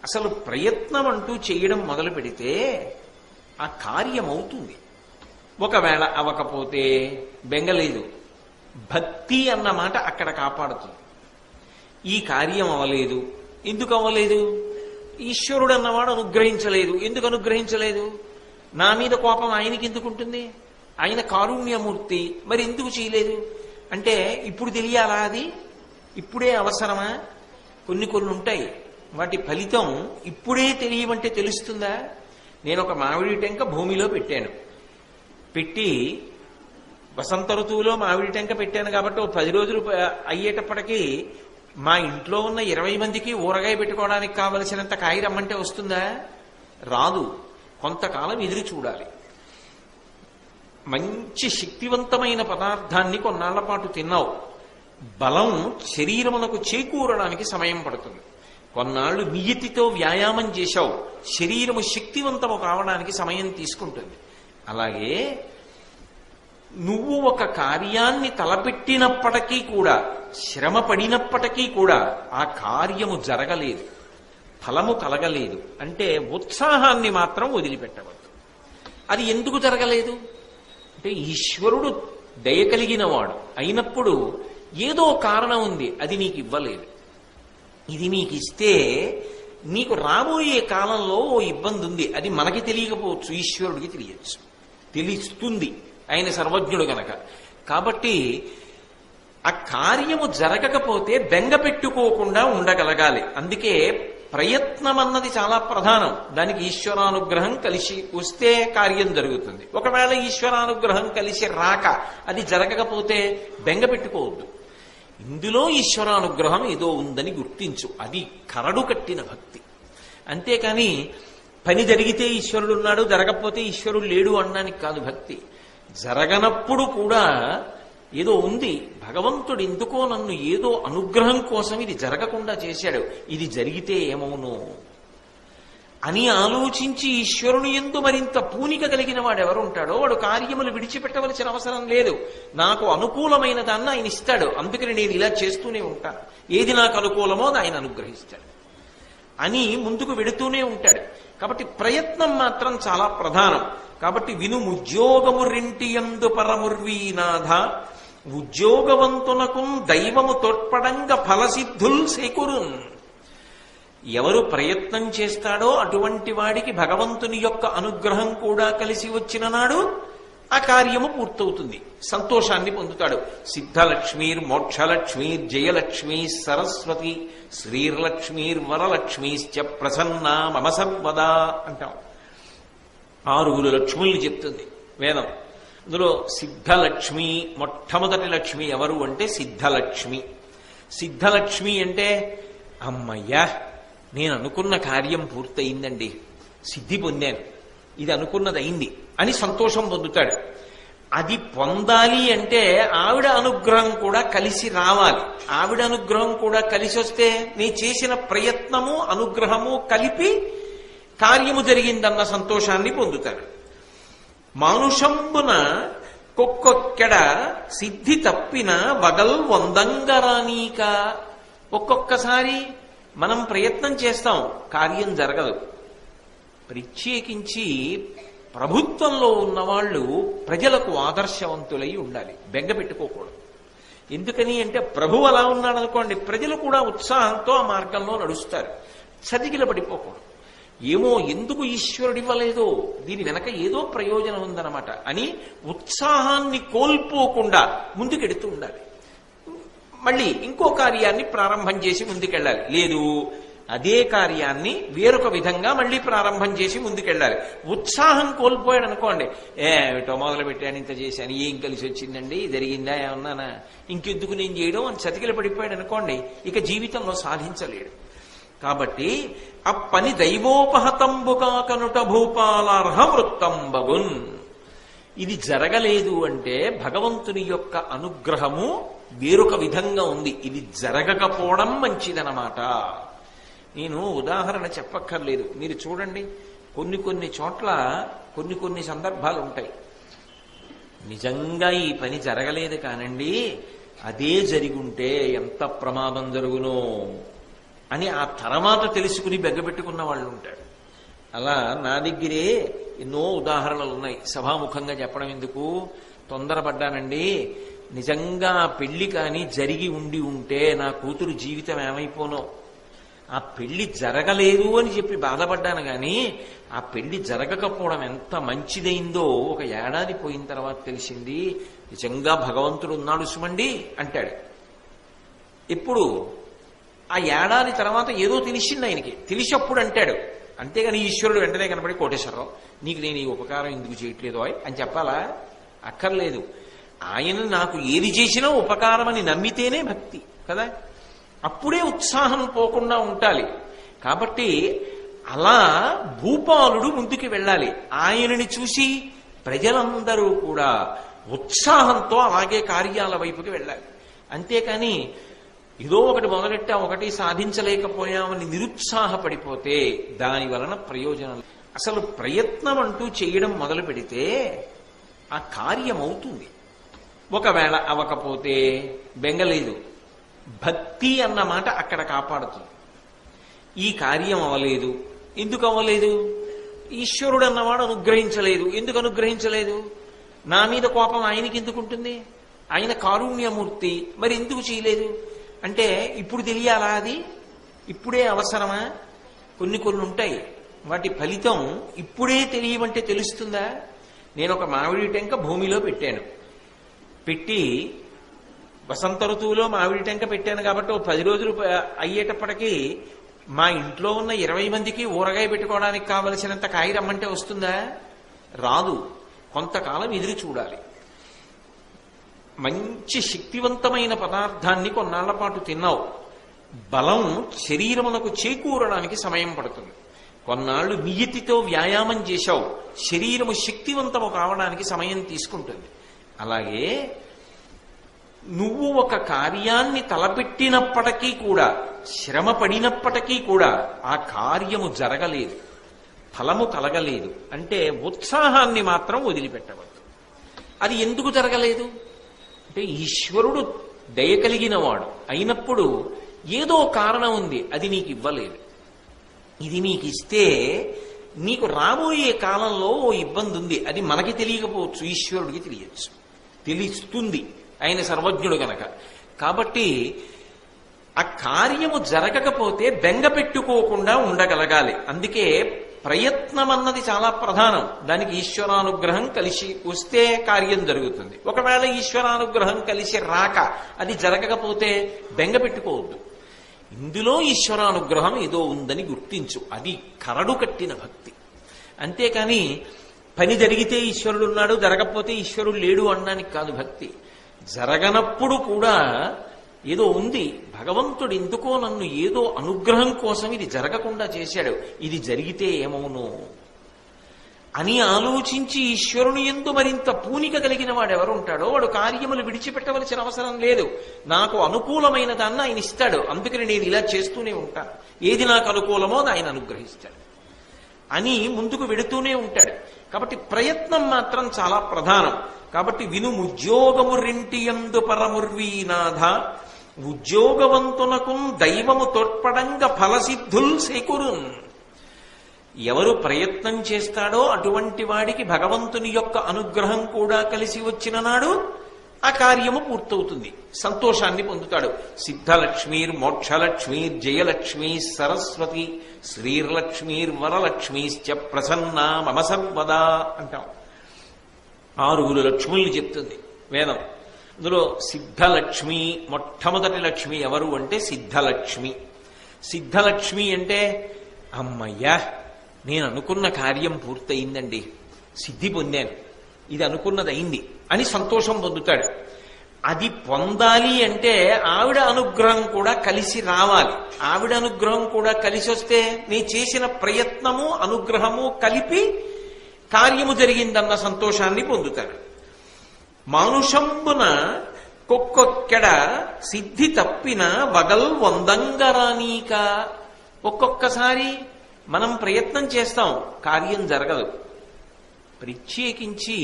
అసలు ప్రయత్నం అంటూ చేయడం మొదలు పెడితే ఆ కార్యం అవుతుంది. ఒకవేళ అవ్వకపోతే బెంగలేదు. భక్తి అన్న మాట అక్కడ కాపాడుతుంది. ఈ కార్యం అవ్వలేదు, ఎందుకు అవ్వలేదు? ఈశ్వరుడు అన్నవాడు అనుగ్రహించలేదు. ఎందుకు అనుగ్రహించలేదు? నా మీద కోపం ఆయనకి ఎందుకు ఉంటుంది? ఆయన కారుణ్యమూర్తి, మరి ఎందుకు చేయలేదు అంటే ఇప్పుడు తెలియాలా? అది ఇప్పుడే అవసరమా? కొన్ని ఉంటాయి, వాటి ఫలితం ఇప్పుడే తెలియమంటే తెలుస్తుందా? నేను ఒక మామిడి టెంక భూమిలో పెట్టాను. పెట్టి వసంత ఋతువులో మామిడి టెంక పెట్టాను కాబట్టి ఓ 10 రోజులు అయ్యేటప్పటికీ మా ఇంట్లో ఉన్న 20 మందికి ఊరగాయ పెట్టుకోవడానికి కావలసినంత కాయ రమ్మంటే వస్తుందా? రాదు. కొంతకాలం ఎదురు చూడాలి. మంచి శక్తివంతమైన పదార్థాన్ని కొన్నాళ్ల పాటు తిన్నావు, బలం శరీరమునకు చేకూరడానికి సమయం పడుతుంది. కొన్నాళ్లు నియతితో వ్యాయామం చేశావు, శరీరము శక్తివంతము కావడానికి సమయం తీసుకుంటుంది. అలాగే నువ్వు ఒక కార్యాన్ని తలపెట్టినప్పటికీ కూడా, శ్రమ పడినప్పటికీ కూడా ఆ కార్యము జరగలేదు, ఫలము కలగలేదు అంటే ఉత్సాహాన్ని మాత్రం వదిలిపెట్టవద్దు. అది ఎందుకు జరగలేదు అంటే ఈశ్వరుడు దయ కలిగిన వాడు అయినప్పుడు ఏదో కారణం ఉంది, అది నీకు ఇవ్వలేదు. ఇది నీకు ఇస్తే నీకు రాబోయే కాలంలో ఓ ఇబ్బంది ఉంది, అది మనకి తెలియకపోవచ్చు, ఈశ్వరుడికి తెలియచ్చు, తెలుస్తుంది, ఆయన సర్వజ్ఞుడు గనక. కాబట్టి ఆ కార్యము జరగకపోతే బెంగ పెట్టుకోకుండా ఉండగలగాలి. అందుకే ప్రయత్నం అన్నది చాలా ప్రధానం. దానికి ఈశ్వరానుగ్రహం కలిసి వస్తే కార్యం జరుగుతుంది. ఒకవేళ ఈశ్వరానుగ్రహం కలిసి రాక అది జరగకపోతే బెంగ పెట్టుకోవద్దు. ఇందులో ఈశ్వరానుగ్రహం ఏదో ఉందని గుర్తించు. అది కరడు కట్టిన భక్తి. అంతేకాని పని జరిగితే ఈశ్వరుడు ఉన్నాడు, జరగకపోతే ఈశ్వరుడు లేడు అనడానికి కాదు భక్తి. జరగనప్పుడు కూడా ఏదో ఉంది, భగవంతుడు ఎందుకో నన్ను ఏదో అనుగ్రహం కోసం ఇది జరగకుండా చేశాడు, ఇది జరిగితే ఏమవును అని ఆలోచించి ఈశ్వరుని యందు మరింత పూనిక కలిగిన వాడు ఎవరుంటాడో వాడు కార్యములు విడిచిపెట్టవలసిన అవసరం లేదు. నాకు అనుకూలమైన దాన్ని ఆయన ఇస్తాడు, అందుకని నేను ఇలా చేస్తూనే ఉంటాను. ఏది నాకు అనుకూలమో అది ఆయన అనుగ్రహిస్తాడు అని ముందుకు వెడుతూనే ఉంటాడు. కాబట్టి ప్రయత్నం మాత్రం చాలా ప్రధానం. కాబట్టి విను ఉద్యోగము రెంటియందు పరముర్వీనాథ, ఉద్యోగవంతునకు దైవము తోడ్పడంగ ఫలసిద్ధుల్ సేకురున్. ఎవరు ప్రయత్నం చేస్తాడో అటువంటి వాడికి భగవంతుని యొక్క అనుగ్రహం కూడా కలిసి వచ్చిన నాడు ఆ కార్యము పూర్తవుతుంది, సంతోషాన్ని పొందుతాడు. సిద్ధలక్ష్మీర్ మోక్షలక్ష్మీర్ జయలక్ష్మీ సరస్వతి శ్రీర్లక్ష్మీర్ వరలక్ష్మీశ్చ ప్రసన్నా మమ సర్వదా అంటాం. 6 లక్ష్ముల్ని చెప్తుంది వేదం. అందులో సిద్ధలక్ష్మి, మొట్టమొదటి లక్ష్మి ఎవరు అంటే సిద్ధలక్ష్మి. సిద్ధలక్ష్మి అంటే అమ్మయ్యా నేను అనుకున్న కార్యం పూర్తయిందండి, సిద్ధి పొందాను, ఇది అనుకున్నది అయింది అని సంతోషం పొందుతాడు. అది పొందాలి అంటే ఆవిడ అనుగ్రహం కూడా కలిసి రావాలి. ఆవిడ అనుగ్రహం కూడా కలిసి వస్తే నీ చేసిన ప్రయత్నము అనుగ్రహము కలిపి కార్యము జరిగిందన్న సంతోషాన్ని పొందుతాడు. మానుషంబున కొక్కొక్కడ సిద్ధి తప్పిన వగల్ వందంగరానీక. ఒక్కొక్కసారి మనం ప్రయత్నం చేస్తాం, కార్యం జరగదు. ప్రత్యేకించి ప్రభుత్వంలో ఉన్నవాళ్ళు ప్రజలకు ఆదర్శవంతులై ఉండాలి, బెంగ పెట్టుకోకూడదు. ఎందుకని అంటే ప్రభువు అలా ఉన్నాడు అనుకోండి, ప్రజలు కూడా ఉత్సాహంతో ఆ మార్గంలో నడుస్తారు. చతికిల పడిపోకూడదు. ఏమో ఎందుకు ఈశ్వరుడు ఇవ్వలేదో, దీని వెనక ఏదో ప్రయోజనం ఉందన్నమాట అని ఉత్సాహాన్ని కోల్పోకుండా ముందుకెడుతూ ఉండాలి. మళ్ళీ ఇంకో కార్యాన్ని ప్రారంభం చేసి ముందుకెళ్ళాలి. లేదు అదే కార్యాన్ని వేరొక విధంగా మళ్ళీ ప్రారంభం చేసి ముందుకెళ్ళాలి. ఉత్సాహం కోల్పోయాడు అనుకోండి, ఏమిటో మొదలు పెట్టాను, ఇంత చేశాను, ఏం కలిసి వచ్చిందండి, జరిగిందా ఏమన్నానా, ఇంకెందుకు నేను చేయడం అని చతికిల పడిపోయాడు అనుకోండి, ఇక జీవితంలో సాధించలేడు. కాబట్టి ఆ పని దైవోపహతంబుగా కనుట భూపాలార్హ వృత్తంబగున్. ఇది జరగలేదు అంటే భగవంతుని యొక్క అనుగ్రహము వేరొక విధంగా ఉంది, ఇది జరగకపోవడం మంచిదనమాట. నేను ఉదాహరణ చెప్పక్కర్లేదు, మీరు చూడండి. కొన్ని చోట్ల కొన్ని సందర్భాలు ఉంటాయి, నిజంగా ఈ పని జరగలేదు కానండి, అదే జరిగుంటే ఎంత ప్రమాదం జరుగునో అని ఆ తర్వాత తెలుసుకుని బెగ్గబెట్టుకున్న వాళ్ళు ఉంటారు. అలా నా దగ్గరే ఎన్నో ఉదాహరణలు ఉన్నాయి. సభాముఖంగా చెప్పడం ఎందుకు, తొందరపడ్డానండి. నిజంగా పెళ్లి కాని జరిగి ఉండి ఉంటే నా కూతురు జీవితం ఏమైపోనో. ఆ పెళ్లి జరగలేదు అని చెప్పి బాధపడ్డాను గాని ఆ పెళ్లి జరగకపోవడం ఎంత మంచిదైందో ఒక ఏడాది పోయిన తర్వాత తెలిసింది. నిజంగా భగవంతుడు ఉన్నాడు సుమండి అంటాడు. ఇప్పుడు ఆ ఏడాది తర్వాత ఏదో తెలిసింది ఆయనకి. తెలిసప్పుడు అంటాడు. అంతేగాని ఈశ్వరుడు వెంటనే కనబడి కోటేశ్వరరావు నీకు నేను ఈ ఉపకారం ఎందుకు చేయట్లేదు అని చెప్పాలా? అక్కర్లేదు. ఆయన నాకు ఏది చేసినా ఉపకారం అని నమ్మితేనే భక్తి కదా. అప్పుడే ఉత్సాహం పోకుండా ఉండాలి. కాబట్టి అలా భూపాలుడు ముందుకు వెళ్ళాలి. ఆయనని చూసి ప్రజలందరూ కూడా ఉత్సాహంతో అలాగే కార్యాల వైపుకి వెళ్ళాలి. అంతేకాని ఏదో ఒకటి మొదలెట్టా ఒకటి సాధించలేకపోయామని నిరుత్సాహపడిపోతే దాని వలన ప్రయోజనం. అసలు ప్రయత్నం అంటూ చేయడం మొదలు పెడితే ఆ కార్యం అవుతుంది. ఒకవేళ అవ్వకపోతే బెంగలేదు. భక్తి అన్న మాట అక్కడ కాపాడుతుంది. ఈ కార్యం అవ్వలేదు, ఎందుకు అవ్వలేదు? ఈశ్వరుడు అన్నవాడు అనుగ్రహించలేదు. ఎందుకు అనుగ్రహించలేదు? నా మీద కోపం ఆయనకి ఎందుకు ఉంటుంది? ఆయన కారుణ్యమూర్తి, మరి ఎందుకు చేయలేదు అంటే ఇప్పుడు తెలియాలా? అది ఇప్పుడే అవసరమా? కొన్ని ఉంటాయి, వాటి ఫలితం ఇప్పుడే తెలియమంటే తెలుస్తుందా? నేను ఒక మామిడి టెంక భూమిలో పెట్టాను. పెట్టి వసంత ఋతువులో మామిడి టెంక పెట్టాను కాబట్టి 10 రోజులు అయ్యేటప్పటికీ మా ఇంట్లో ఉన్న 20 మందికి ఊరగాయ పెట్టుకోవడానికి కావలసినంత కాయ రమ్మంటే వస్తుందా? రాదు. కొంతకాలం ఎదురు చూడాలి. మంచి శక్తివంతమైన పదార్థాన్ని కొన్నాళ్ల పాటు తిన్నావు, బలం శరీరమునకు చేకూరడానికి సమయం పడుతుంది. కొన్నాళ్లు నియతితో వ్యాయామం చేశావు, శరీరము శక్తివంతము కావడానికి సమయం తీసుకుంటుంది. అలాగే నువ్వు ఒక కార్యాన్ని తలపెట్టినప్పటికీ కూడా, శ్రమ పడినప్పటికీ కూడా ఆ కార్యము జరగలేదు, ఫలము కలగలేదు అంటే ఉత్సాహాన్ని మాత్రం వదిలిపెట్టవద్దు. అది ఎందుకు జరగలేదు అంటే ఈశ్వరుడు దయ కలిగిన వాడు అయినప్పుడు ఏదో కారణం ఉంది, అది నీకు ఇవ్వలేదు. ఇది నీకు ఇస్తే నీకు రాబోయే కాలంలో ఓ ఇబ్బంది ఉంది, అది మనకి తెలియకపోవచ్చు, ఈశ్వరుడికి తెలియచ్చు, తెలుస్తుంది. ఆయన సర్వజ్ఞుడు గనక. కాబట్టి ఆ కార్యము జరగకపోతే బెంగ పెట్టుకోకుండా ఉండగలగాలి. అందుకే ప్రయత్నం అన్నది చాలా ప్రధానం. దానికి ఈశ్వరానుగ్రహం కలిసి వస్తే కార్యం జరుగుతుంది. ఒకవేళ ఈశ్వరానుగ్రహం కలిసి రాక అది జరగకపోతే బెంగ పెట్టుకోవద్దు. ఇందులో ఈశ్వరానుగ్రహం ఏదో ఉందని గుర్తించు. అది కరడు కట్టిన భక్తి. అంతేకాని పని జరిగితే ఈశ్వరుడు ఉన్నాడు, జరగకపోతే ఈశ్వరుడు లేడు అనడానికి కాదు భక్తి. జరగనప్పుడు కూడా ఏదో ఉంది, భగవంతుడు ఎందుకో నన్ను ఏదో అనుగ్రహం కోసం ఇది జరగకుండా చేశాడు, ఇది జరిగితే ఏమవును అని ఆలోచించి ఈశ్వరుని యందు మరింత పూనిక కలిగిన వాడు ఎవరుంటాడో వాడు కార్యములు విడిచిపెట్టవలసిన అవసరం లేదు. నాకు అనుకూలమైన దాన్ని ఆయన ఇస్తాడు, అందుకని నేను ఇలా చేస్తూనే ఉంటాను. ఏది నాకు అనుకూలమో అది ఆయన అనుగ్రహిస్తాడు అని ముందుకు వెడుతూనే ఉంటాడు. కాబట్టి ప్రయత్నం మాత్రం చాలా ప్రధానం. కాబట్టి విను ఉద్యోగము రెంటియందు పరముర్వీనాథ, ఉద్యోగవంతునకు దైవము తోడ్పడంగ ఫలసిద్ధుల్ సేకురున్. ఎవరు ప్రయత్నం చేస్తాడో అటువంటి వాడికి భగవంతుని యొక్క అనుగ్రహం కూడా కలిసి వచ్చిన నాడు ఆ కార్యము పూర్తవుతుంది, సంతోషాన్ని పొందుతాడు. సిద్ధలక్ష్మీర్ మోక్షలక్ష్మీర్ జయలక్ష్మీ సరస్వతి శ్రీర్లక్ష్మీర్ వరలక్ష్మీశ్చ ప్రసన్నా మమ సర్వదా అంటాం. 6 లక్ష్ముల్ని చెప్తుంది వేదం. అందులో సిద్ధలక్ష్మి, మొట్టమొదటి లక్ష్మి ఎవరు అంటే సిద్ధలక్ష్మి. సిద్ధలక్ష్మి అంటే అమ్మయ్యా నేను అనుకున్న కార్యం పూర్తయిందండి, సిద్ధి పొందాను, ఇది అనుకున్నది అయింది అని సంతోషం పొందుతాడు. అది పొందాలి అంటే ఆవిడ అనుగ్రహం కూడా కలిసి రావాలి. ఆవిడ అనుగ్రహం కూడా కలిసి వస్తే నీ చేసిన ప్రయత్నము అనుగ్రహము కలిపి కార్యము జరిగిందన్న సంతోషాన్ని పొందుతాడు. మానుషంబున కొక్కొక్కడ సిద్ధి తప్పిన వగల్ వందంగరానీక. ఒక్కొక్కసారి మనం ప్రయత్నం చేస్తాం, కార్యం జరగదు. ప్రత్యేకించి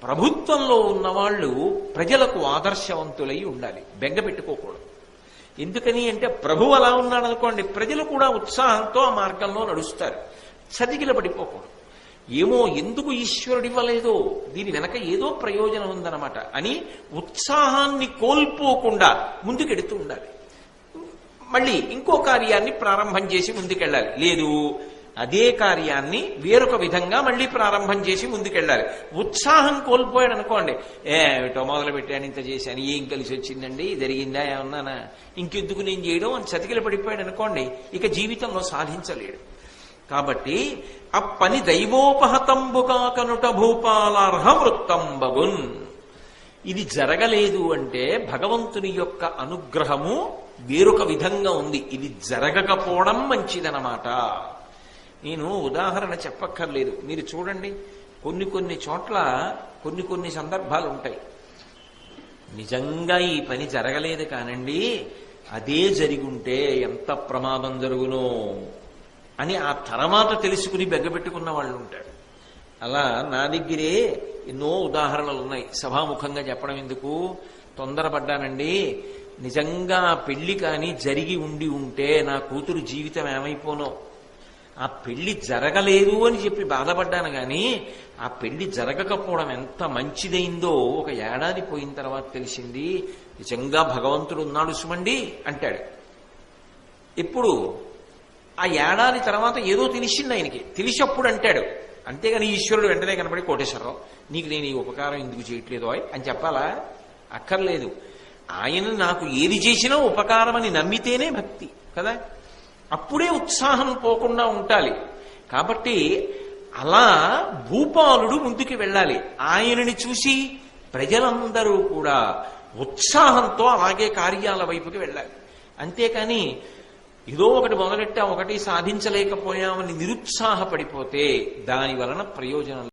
ప్రభుత్వంలో ఉన్నవాళ్ళు ప్రజలకు ఆదర్శవంతులై ఉండాలి, బెంగ పెట్టుకోకూడదు. ఎందుకని అంటే ప్రభువు అలా ఉన్నాడు అనుకోండి, ప్రజలు కూడా ఉత్సాహంతో ఆ మార్గంలో నడుస్తారు. చతికిల పడిపోకూడదు. ఏమో ఎందుకు ఈశ్వరుడు ఇవ్వలేదో, దీని వెనక ఏదో ప్రయోజనం ఉందన్నమాట అని ఉత్సాహాన్ని కోల్పోకుండా ముందుకెడుతూ ఉండాలి. మళ్ళీ ఇంకో కార్యాన్ని ప్రారంభం చేసి ముందుకెళ్ళాలి. లేదు, అదే కార్యాన్ని వేరొక విధంగా మళ్ళీ ప్రారంభం చేసి ముందుకెళ్ళాలి. ఉత్సాహం కోల్పోయాడు అనుకోండి, ఏమిటో మొదలు పెట్టాను, ఇంత చేశాను, ఏం కలిసి వచ్చిందండి, జరిగిందా, ఏమన్నానా, ఇంకెందుకు నేను చేయడం అని చతికిల పడిపోయాడు అనుకోండి, ఇక జీవితంలో సాధించలేడు. కాబట్టి ఆ పని దైవోపహతంబుగా కనుట భూపాలార్హ వృత్తంబగున్. ఇది జరగలేదు అంటే భగవంతుని యొక్క అనుగ్రహము వేరొక విధంగా ఉంది. ఇది జరగకపోవడం మంచిదనమాట. నేను ఉదాహరణ చెప్పక్కర్లేదు, మీరు చూడండి. కొన్ని చోట్ల కొన్ని సందర్భాలు ఉంటాయి. నిజంగా ఈ పని జరగలేదు కానండి, అదే జరిగుంటే ఎంత ప్రమాదం జరుగునో అని ఆ తర్వాత తెలుసుకుని బెగ్గబెట్టుకున్న వాళ్ళు ఉంటారు. అలా నా దగ్గరే ఎన్నో ఉదాహరణలు ఉన్నాయి. సభాముఖంగా చెప్పడం ఎందుకు, తొందరపడ్డానండి, నిజంగా పెళ్లి కానీ జరిగి ఉంటే నా కూతురు జీవితం ఏమైపోనో, ఆ పెళ్లి జరగలేదు అని చెప్పి బాధపడ్డాను కానీ ఆ పెళ్లి జరగకపోవడం ఎంత మంచిదైందో ఒక ఏడాది పోయిన తర్వాత తెలిసింది. నిజంగా భగవంతుడు ఉన్నాడు సుమండి అంటాడు. ఇప్పుడు ఆ ఏడాది తర్వాత ఏదో తెలిసింది ఆయనకి, తెలిసప్పుడు అంటాడు. అంతేగాని ఈశ్వరుడు వెంటనే కనబడి, కోటేశ్వరరావు నీకు నేను ఈ ఉపకారం ఎందుకు చేయట్లేదు అని చెప్పాలా? అక్కర్లేదు. ఆయన నాకు ఏది చేసినా ఉపకారం అని నమ్మితేనే భక్తి కదా, అప్పుడే ఉత్సాహం పోకుండా ఉండాలి. కాబట్టి అలా భూపాలుడు ముందుకు వెళ్ళాలి. ఆయనని చూసి ప్రజలందరూ కూడా ఉత్సాహంతో అలాగే కార్యాల వైపుకి వెళ్ళాలి. అంతేకాని ఏదో ఒకటి మొదలెట్టా ఒకటి సాధించలేకపోయామని నిరుత్సాహపడిపోతే దాని వలన ప్రయోజనం